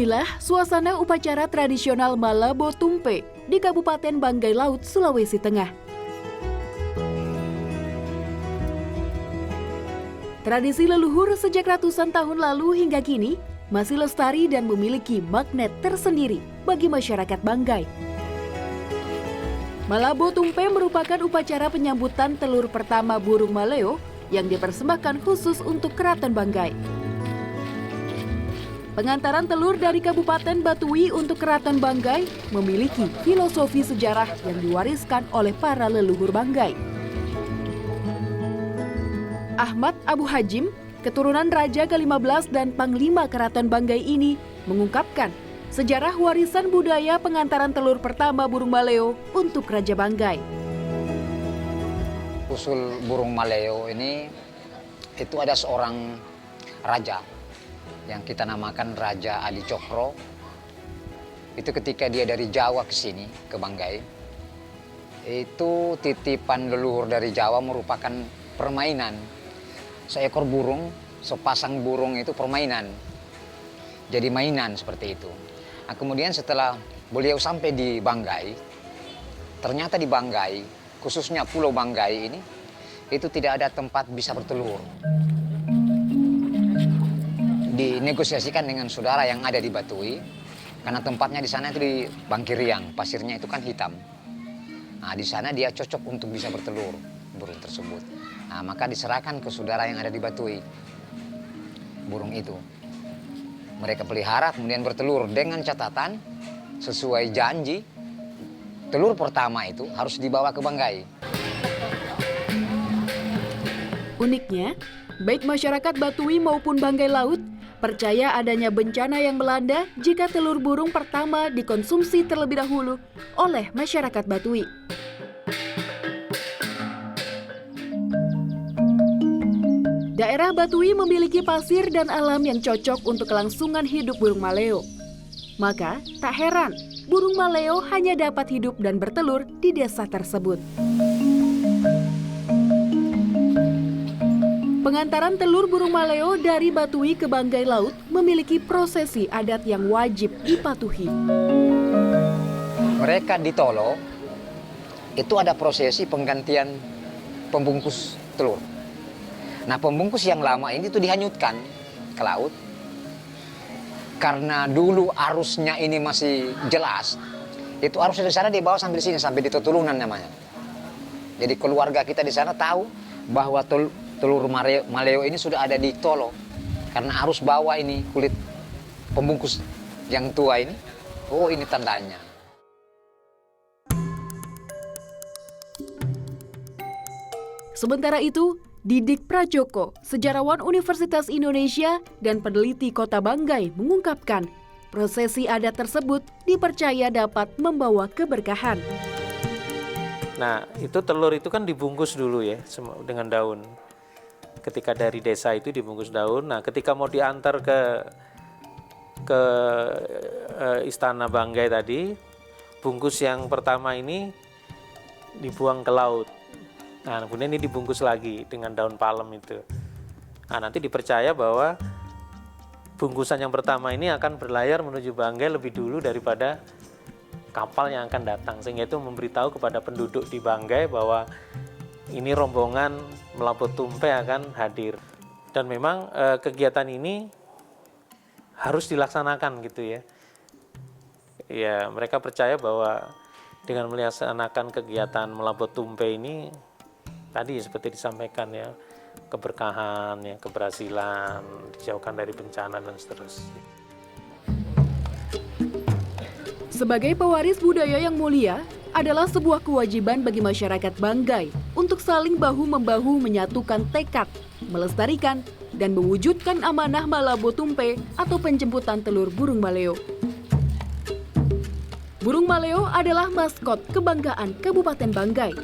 Inilah suasana upacara tradisional Malabo Tumpe di Kabupaten Banggai Laut, Sulawesi Tengah. Tradisi leluhur sejak ratusan tahun lalu hingga kini masih lestari dan memiliki magnet tersendiri bagi masyarakat Banggai. Malabo Tumpe merupakan upacara penyambutan telur pertama burung maleo yang dipersembahkan khusus untuk Keraton Banggai. Pengantaran telur dari Kabupaten Batui untuk Keraton Banggai memiliki filosofi sejarah yang diwariskan oleh para leluhur Banggai. Ahmad Abu Hajim, keturunan Raja ke-15 dan Panglima Keraton Banggai ini mengungkapkan sejarah warisan budaya pengantaran telur pertama burung maleo untuk Raja Banggai. Usul burung maleo ini itu ada seorang raja yang kita namakan Raja Adi Cokro. Itu ketika dia dari Jawa ke sini, ke Banggai, itu titipan leluhur dari Jawa merupakan permainan. Seekor burung, sepasang burung itu permainan. Jadi mainan seperti itu. Nah, kemudian setelah beliau sampai di Banggai, ternyata di Banggai, khususnya Pulau Banggai ini, itu tidak ada tempat bisa bertelur. Dinegosiasikan dengan saudara yang ada di Batui, karena tempatnya di sana itu di Bangkiriang, pasirnya itu kan hitam. Nah, di sana dia cocok untuk bisa bertelur burung tersebut. Nah, maka diserahkan ke saudara yang ada di Batui burung itu. Mereka pelihara kemudian bertelur dengan catatan sesuai janji telur pertama itu harus dibawa ke Banggai. Uniknya, baik masyarakat Batui maupun Banggai Laut percaya adanya bencana yang melanda jika telur burung pertama dikonsumsi terlebih dahulu oleh masyarakat Batui. Daerah Batui memiliki pasir dan alam yang cocok untuk kelangsungan hidup burung maleo. Maka, tak heran burung maleo hanya dapat hidup dan bertelur di desa tersebut. Pengantaran telur burung maleo dari Batui ke Banggai Laut memiliki prosesi adat yang wajib dipatuhi. Mereka di Tolo, itu ada prosesi penggantian pembungkus telur. Nah, pembungkus yang lama ini tuh dihanyutkan ke laut. Karena dulu arusnya ini masih jelas, itu arusnya di sana dibawa sampai di sini, sampai di Tetulungan namanya. Jadi keluarga kita di sana tahu bahwa telur maleo ini sudah ada di Tolo. Karena arus bawah ini kulit pembungkus yang tua ini, oh ini tandanya. Sementara itu, Didik Prajoko, sejarawan Universitas Indonesia dan peneliti Kota Banggai mengungkapkan prosesi adat tersebut dipercaya dapat membawa keberkahan. Nah, itu telur itu kan dibungkus dulu ya dengan daun. Ketika dari desa itu dibungkus daun. Nah, ketika mau diantar ke Istana Banggai tadi, bungkus yang pertama ini dibuang ke laut. Nah, kemudian ini dibungkus lagi dengan daun palem itu. Nah, nanti dipercaya bahwa bungkusan yang pertama ini akan berlayar menuju Banggai lebih dulu daripada kapal yang akan datang. Sehingga itu memberitahu kepada penduduk di Banggai bahwa ini rombongan Malabo Tumpe akan hadir. Dan memang kegiatan ini harus dilaksanakan gitu ya. Ya, mereka percaya bahwa dengan melaksanakan kegiatan Malabo Tumpe ini tadi seperti disampaikan ya, keberkahan, ya, keberhasilan, dijauhkan dari bencana dan seterusnya. Sebagai pewaris budaya yang mulia, adalah sebuah kewajiban bagi masyarakat Banggai untuk saling bahu-membahu menyatukan tekad, melestarikan, dan mewujudkan amanah Malabo Tumpe atau penjemputan telur burung maleo. Burung maleo adalah maskot kebanggaan Kabupaten Banggai.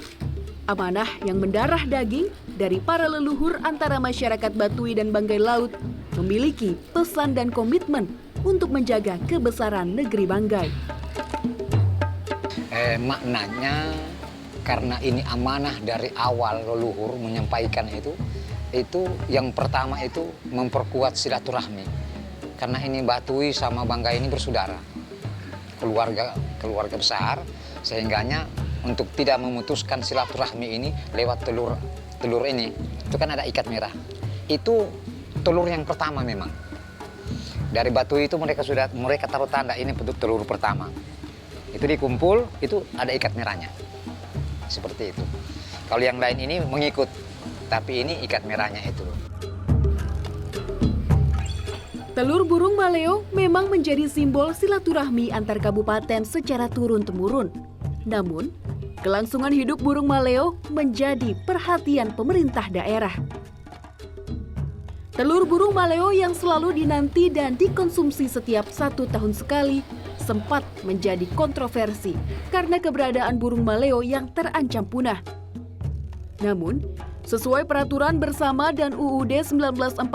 Amanah yang mendarah daging dari para leluhur antara masyarakat Batui dan Banggai Laut memiliki pesan dan komitmen untuk menjaga kebesaran negeri Banggai. Maknanya karena ini amanah dari awal leluhur menyampaikan itu yang pertama itu memperkuat silaturahmi. karena ini Batui sama Banggai ini bersaudara, keluarga besar, sehingganya untuk tidak memutuskan silaturahmi ini lewat telur ini, itu kan ada ikat merah. Itu telur yang pertama memang. Dari Batui itu mereka taruh tanda ini untuk telur pertama. Itu dikumpul, itu ada ikat merahnya. Seperti itu. Kalau yang lain ini mengikut, tapi ini ikat merahnya itu. Telur burung maleo memang menjadi simbol silaturahmi antar kabupaten secara turun-temurun. Namun, kelangsungan hidup burung maleo menjadi perhatian pemerintah daerah. Telur burung maleo yang selalu dinanti dan dikonsumsi setiap 1 tahun sekali sempat menjadi kontroversi karena keberadaan burung maleo yang terancam punah. Namun, sesuai peraturan bersama dan UUD 1945,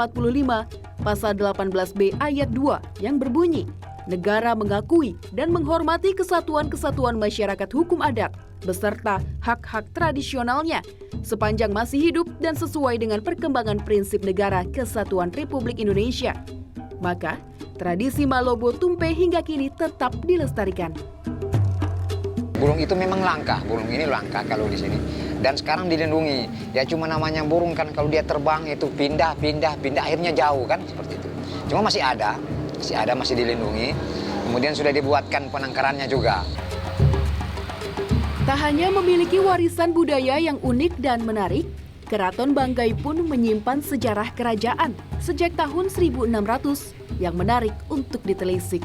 pasal 18B ayat 2 yang berbunyi, negara mengakui dan menghormati kesatuan-kesatuan masyarakat hukum adat beserta hak-hak tradisionalnya sepanjang masih hidup dan sesuai dengan perkembangan prinsip negara kesatuan Republik Indonesia. Maka, tradisi Malobo Tumpe hingga kini tetap dilestarikan. Burung itu memang langka, burung ini langka kalau di sini. Dan sekarang dilindungi. Ya cuma namanya burung kan, kalau dia terbang itu pindah, akhirnya jauh kan, seperti itu. Cuma masih dilindungi. Kemudian sudah dibuatkan penangkarannya juga. Tak hanya memiliki warisan budaya yang unik dan menarik, Keraton Banggai pun menyimpan sejarah kerajaan sejak tahun 1600 yang menarik untuk ditelisik.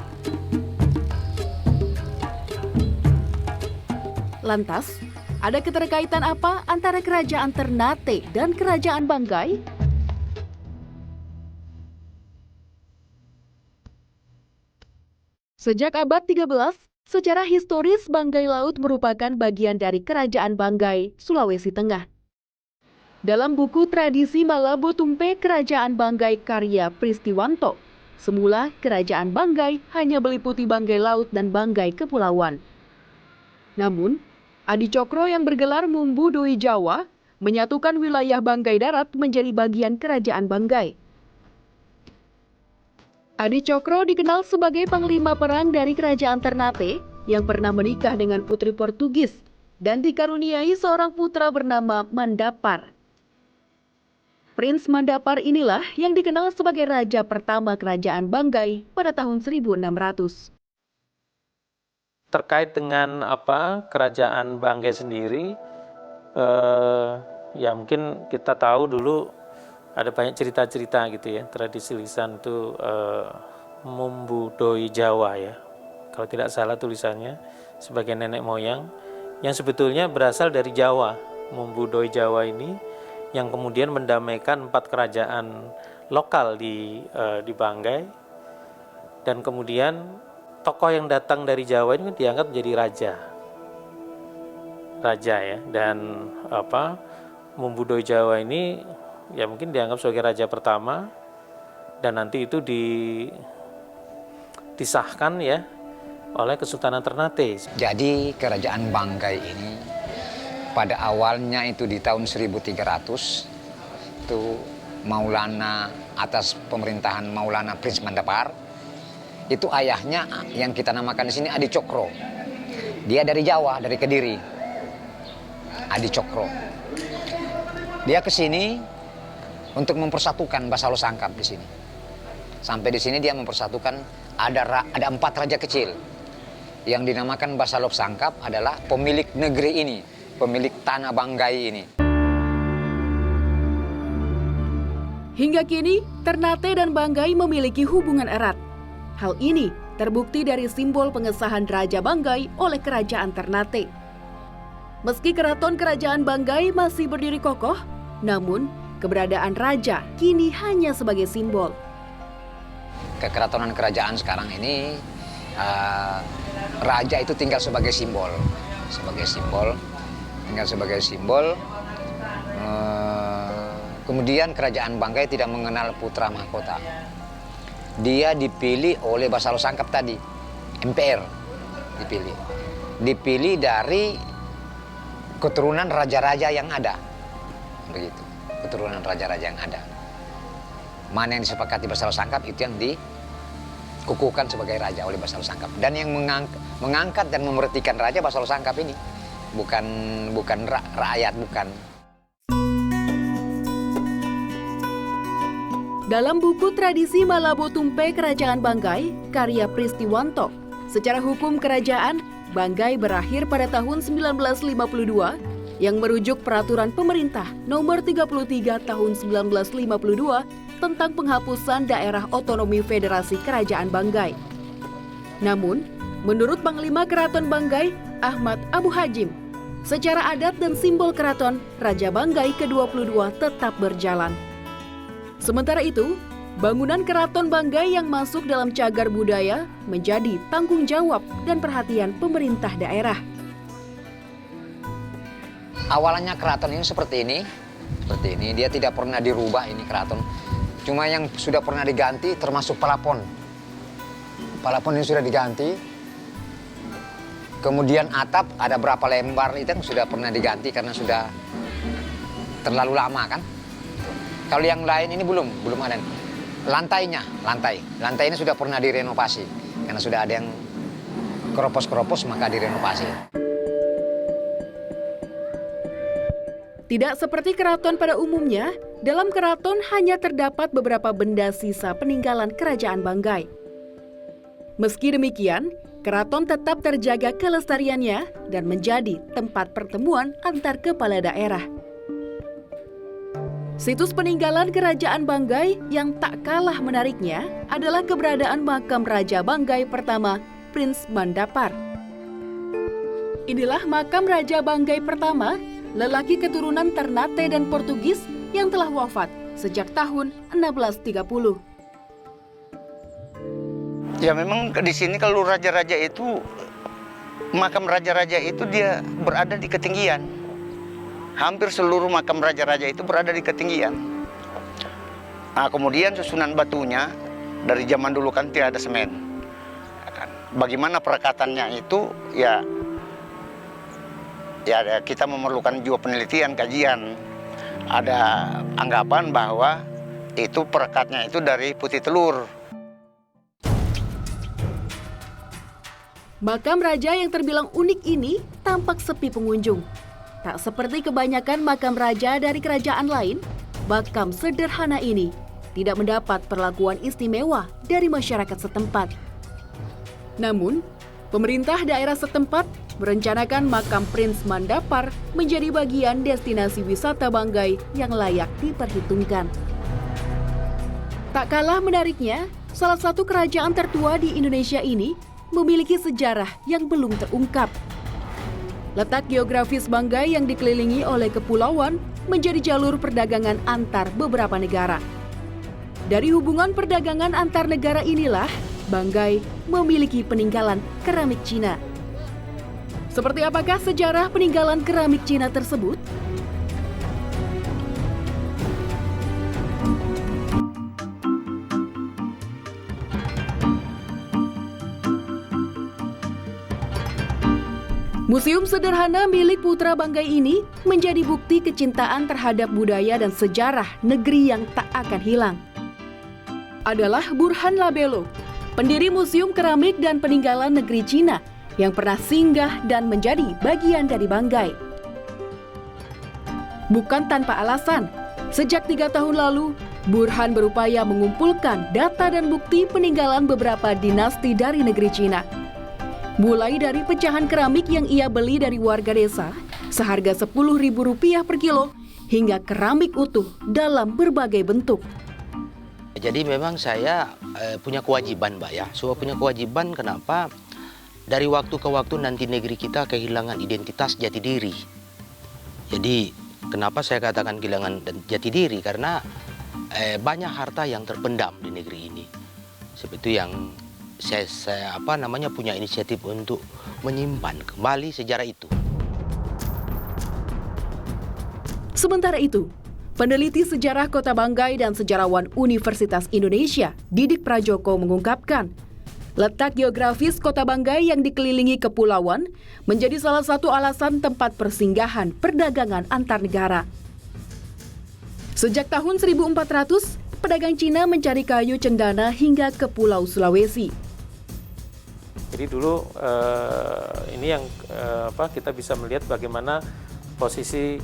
Lantas, ada keterkaitan apa antara kerajaan Ternate dan kerajaan Banggai? Sejak abad 13, secara historis Banggai Laut merupakan bagian dari kerajaan Banggai, Sulawesi Tengah. Dalam buku Tradisi Malabo Tumpe Kerajaan Banggai karya Pristiwanto, semula kerajaan Banggai hanya meliputi Banggai Laut dan Banggai Kepulauan. Namun, Adi Cokro yang bergelar Mumbu Doi Jawa menyatukan wilayah Banggai Darat menjadi bagian kerajaan Banggai. Adi Cokro dikenal sebagai panglima perang dari kerajaan Ternate yang pernah menikah dengan putri Portugis dan dikaruniai seorang putra bernama Mandapar. Prince Mandapar inilah yang dikenal sebagai raja pertama kerajaan Banggai pada tahun 1600. Terkait dengan kerajaan Banggai sendiri, ya mungkin kita tahu dulu ada banyak cerita-cerita gitu ya. Tradisi lisan itu Mumbu Doi Jawa ya, kalau tidak salah tulisannya, sebagai nenek moyang yang sebetulnya berasal dari Jawa. Mumbu Doi Jawa ini yang kemudian mendamaikan 4 kerajaan lokal di Banggai, dan kemudian tokoh yang datang dari Jawa ini dianggap menjadi raja ya, dan Mumbu Doi Jawa ini ya mungkin dianggap sebagai raja pertama, dan nanti itu disahkan ya oleh Kesultanan Ternate. Jadi kerajaan Banggai ini pada awalnya itu di tahun 1300 itu Maulana, atas pemerintahan Maulana Prince Mandapar, itu ayahnya yang kita namakan di sini Adi Cokro. Dia dari Jawa, dari Kediri. Adi Cokro. Dia ke sini untuk mempersatukan Basalo Sangkap di sini. Sampai di sini dia mempersatukan ada 4 raja kecil. Yang dinamakan Basalo Sangkap adalah pemilik negeri ini, pemilik tanah Banggai ini. Hingga kini, Ternate dan Banggai memiliki hubungan erat. Hal ini terbukti dari simbol pengesahan Raja Banggai oleh Kerajaan Ternate. Meski keraton kerajaan Banggai masih berdiri kokoh, namun keberadaan raja kini hanya sebagai simbol. Kekeratonan kerajaan sekarang ini, raja itu tinggal sebagai simbol, tinggal sebagai simbol. Kemudian kerajaan Banggai tidak mengenal putra mahkota. Dia dipilih oleh Basalo Sangkap tadi, MPR dipilih dari keturunan raja-raja yang ada, begitu, keturunan raja-raja yang ada. Mana yang disepakati Basalo Sangkap itu yang dikukuhkan sebagai raja oleh Basarul Sangkap. Dan yang mengangkat dan memerhatikan raja Basarul Sangkap ini bukan rakyat, bukan. Dalam buku Tradisi Malabo Tumpe Kerajaan Banggai, karya Pristiwanto, secara hukum kerajaan, Banggai berakhir pada tahun 1952 yang merujuk peraturan pemerintah nomor 33 tahun 1952 tentang penghapusan daerah otonomi Federasi Kerajaan Banggai. Namun, menurut Panglima Keraton Banggai, Ahmad Abu Hajim, secara adat dan simbol keraton, Raja Banggai ke-22 tetap berjalan. Sementara itu, bangunan Keraton Banggai yang masuk dalam cagar budaya menjadi tanggung jawab dan perhatian pemerintah daerah. Awalnya keraton ini seperti ini, dia tidak pernah dirubah ini keraton. Cuma yang sudah pernah diganti termasuk pelapon. Pelapon ini sudah diganti. Kemudian atap ada berapa lembar itu yang sudah pernah diganti karena sudah terlalu lama kan. Kalau yang lain ini belum ada. Lantai ini sudah pernah direnovasi karena sudah ada yang keropos-keropos maka direnovasi. Tidak seperti keraton pada umumnya, dalam keraton hanya terdapat beberapa benda sisa peninggalan Kerajaan Banggai. Meski demikian, keraton tetap terjaga kelestariannya dan menjadi tempat pertemuan antar kepala daerah. Situs peninggalan Kerajaan Banggai yang tak kalah menariknya adalah keberadaan makam Raja Banggai pertama, Prince Mandapar. Inilah makam Raja Banggai pertama, lelaki keturunan Ternate dan Portugis yang telah wafat sejak tahun 1630. Ya memang di sini kalau raja-raja itu, makam raja-raja itu dia berada di ketinggian. Hampir seluruh makam raja-raja itu berada di ketinggian. Nah, kemudian susunan batunya dari zaman dulu kan tidak ada semen. Bagaimana perekatannya itu ya kita memerlukan juga penelitian, kajian. Ada anggapan bahwa itu perekatnya itu dari putih telur. Makam raja yang terbilang unik ini tampak sepi pengunjung. Tak seperti kebanyakan makam raja dari kerajaan lain, makam sederhana ini tidak mendapat perlakuan istimewa dari masyarakat setempat. Namun, pemerintah daerah setempat merencanakan makam Prince Mandapar menjadi bagian destinasi wisata Banggai yang layak diperhitungkan. Tak kalah menariknya, salah satu kerajaan tertua di Indonesia ini memiliki sejarah yang belum terungkap. Letak geografis Banggai yang dikelilingi oleh kepulauan menjadi jalur perdagangan antar beberapa negara. Dari hubungan perdagangan antar negara inilah, Banggai memiliki peninggalan keramik Cina. Seperti apakah sejarah peninggalan keramik Cina tersebut? Museum sederhana milik putra Banggai ini menjadi bukti kecintaan terhadap budaya dan sejarah negeri yang tak akan hilang. Adalah Burhan Labello, pendiri Museum Keramik dan Peninggalan Negeri Cina yang pernah singgah dan menjadi bagian dari Banggai. Bukan tanpa alasan, sejak 3 tahun lalu, Burhan berupaya mengumpulkan data dan bukti peninggalan beberapa dinasti dari negeri Cina. Mulai dari pecahan keramik yang ia beli dari warga desa seharga Rp10.000 per kilo hingga keramik utuh dalam berbagai bentuk. Jadi memang saya punya kewajiban, Mbak ya. Punya kewajiban kenapa? Dari waktu ke waktu nanti negeri kita kehilangan identitas jati diri. Jadi kenapa saya katakan kehilangan jati diri? Karena banyak harta yang terpendam di negeri ini. Seperti yang saya punya inisiatif untuk menyimpan kembali sejarah itu. Sementara itu, peneliti sejarah Kota Banggai dan sejarawan Universitas Indonesia, Didik Prajoko mengungkapkan, letak geografis Kota Banggai yang dikelilingi kepulauan menjadi salah satu alasan tempat persinggahan perdagangan antar negara. Sejak tahun 1400, pedagang Cina mencari kayu cendana hingga ke Pulau Sulawesi. Jadi dulu ini yang kita bisa melihat bagaimana posisi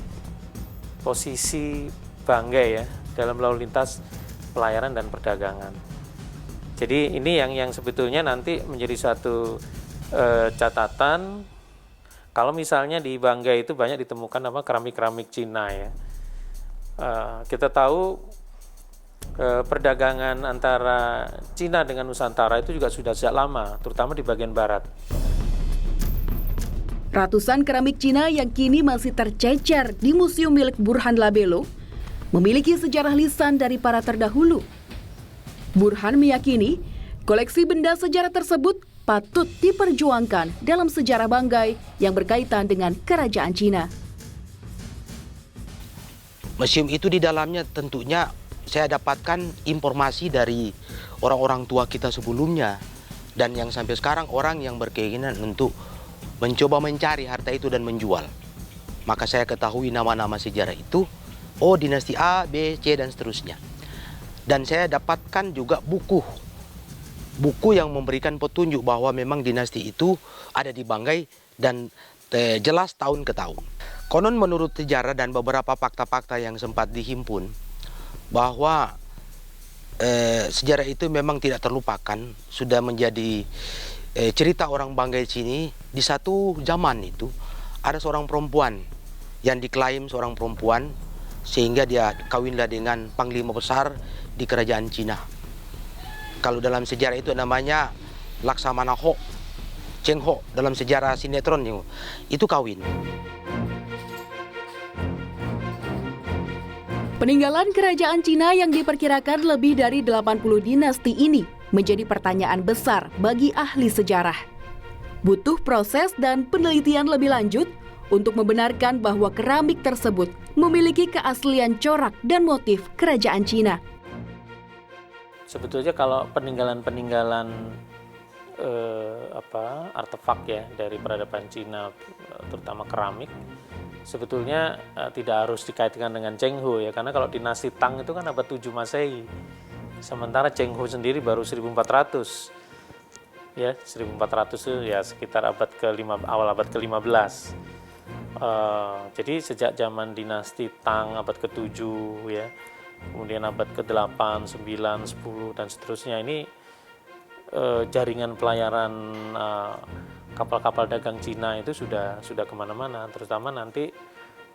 Banggai ya dalam lalu lintas pelayaran dan perdagangan. Jadi ini yang sebetulnya nanti menjadi satu catatan kalau misalnya di Banggai itu banyak ditemukan keramik-keramik Cina ya. Kita tahu perdagangan antara Cina dengan Nusantara itu juga sudah sejak lama, terutama di bagian barat. Ratusan keramik Cina yang kini masih tercecer di museum milik Burhan Labelo memiliki sejarah lisan dari para terdahulu. Burhan meyakini koleksi benda sejarah tersebut patut diperjuangkan dalam sejarah Banggai yang berkaitan dengan kerajaan Cina. Museum itu di dalamnya tentunya saya dapatkan informasi dari orang-orang tua kita sebelumnya dan yang sampai sekarang orang yang berkeinginan untuk mencoba mencari harta itu dan menjual. Maka saya ketahui nama-nama sejarah itu, dinasti A, B, C dan seterusnya. Dan saya dapatkan juga buku yang memberikan petunjuk bahwa memang dinasti itu ada di Banggai dan jelas tahun ke tahun. Konon menurut sejarah dan beberapa fakta-fakta yang sempat dihimpun bahwa sejarah itu memang tidak terlupakan, sudah menjadi cerita orang Banggai sini. Di satu zaman itu ada seorang perempuan yang diklaim seorang perempuan sehingga dia kawinlah dengan panglima besar di kerajaan Cina. Kalau dalam sejarah itu namanya Laksamana Ho, Cheng Ho dalam sejarah sinetron itu kawin. Peninggalan kerajaan Cina yang diperkirakan lebih dari 80 dinasti ini menjadi pertanyaan besar bagi ahli sejarah. Butuh proses dan penelitian lebih lanjut untuk membenarkan bahwa keramik tersebut memiliki keaslian corak dan motif kerajaan Cina. Sebetulnya kalau peninggalan-peninggalan artefak ya dari peradaban Cina, terutama keramik, sebetulnya tidak harus dikaitkan dengan Cheng Ho ya, karena kalau dinasti Tang itu kan abad 7 Masehi. Sementara Cheng Ho sendiri baru 1400. Ya, 1400 itu ya sekitar awal abad ke-15. Jadi sejak zaman dinasti Tang abad ke-7 ya, kemudian abad ke-8, 9, 10 dan seterusnya ini jaringan pelayaran kapal-kapal dagang Cina itu sudah kemana-mana, terutama nanti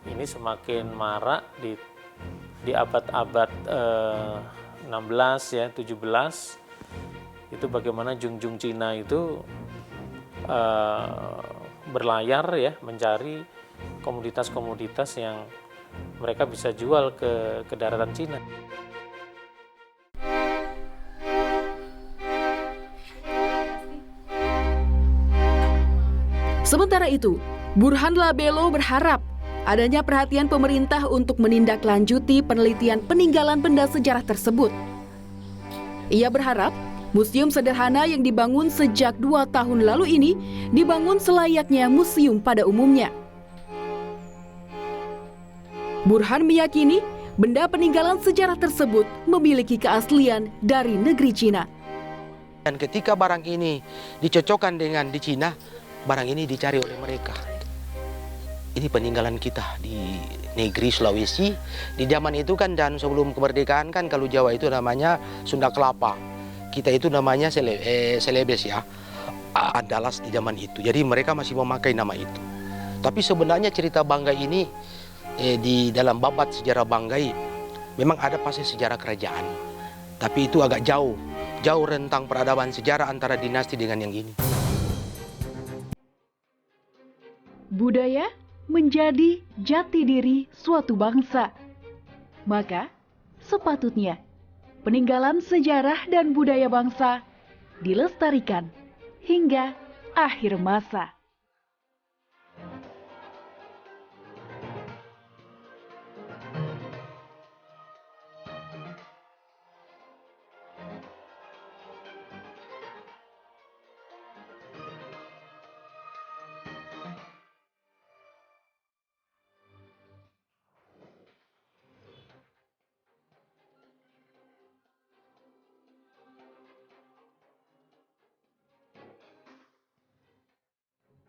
ini semakin marak di abad-abad 16 ya, 17 itu bagaimana junjung Cina itu berlayar ya, mencari komoditas-komoditas yang mereka bisa jual ke daratan Cina. Sementara itu, Burhan Labelo berharap adanya perhatian pemerintah untuk menindaklanjuti penelitian peninggalan benda sejarah tersebut. Ia berharap museum sederhana yang dibangun sejak 2 tahun lalu ini dibangun selayaknya museum pada umumnya. Burhan meyakini benda peninggalan sejarah tersebut memiliki keaslian dari negeri Cina. Dan ketika barang ini dicocokkan dengan di Cina, barang ini dicari oleh mereka. Ini peninggalan kita di negeri Sulawesi. Di zaman itu kan dan sebelum kemerdekaan kan kalau Jawa itu namanya Sunda Kelapa. Kita itu namanya Selebes ya. Andalas di zaman itu. Jadi mereka masih memakai nama itu. Tapi sebenarnya cerita Banggai ini di dalam babat sejarah Banggai memang ada fase sejarah kerajaan. Tapi itu agak jauh rentang peradaban sejarah antara dinasti dengan yang ini. Budaya menjadi jati diri suatu bangsa. Maka, sepatutnya peninggalan sejarah dan budaya bangsa dilestarikan hingga akhir masa.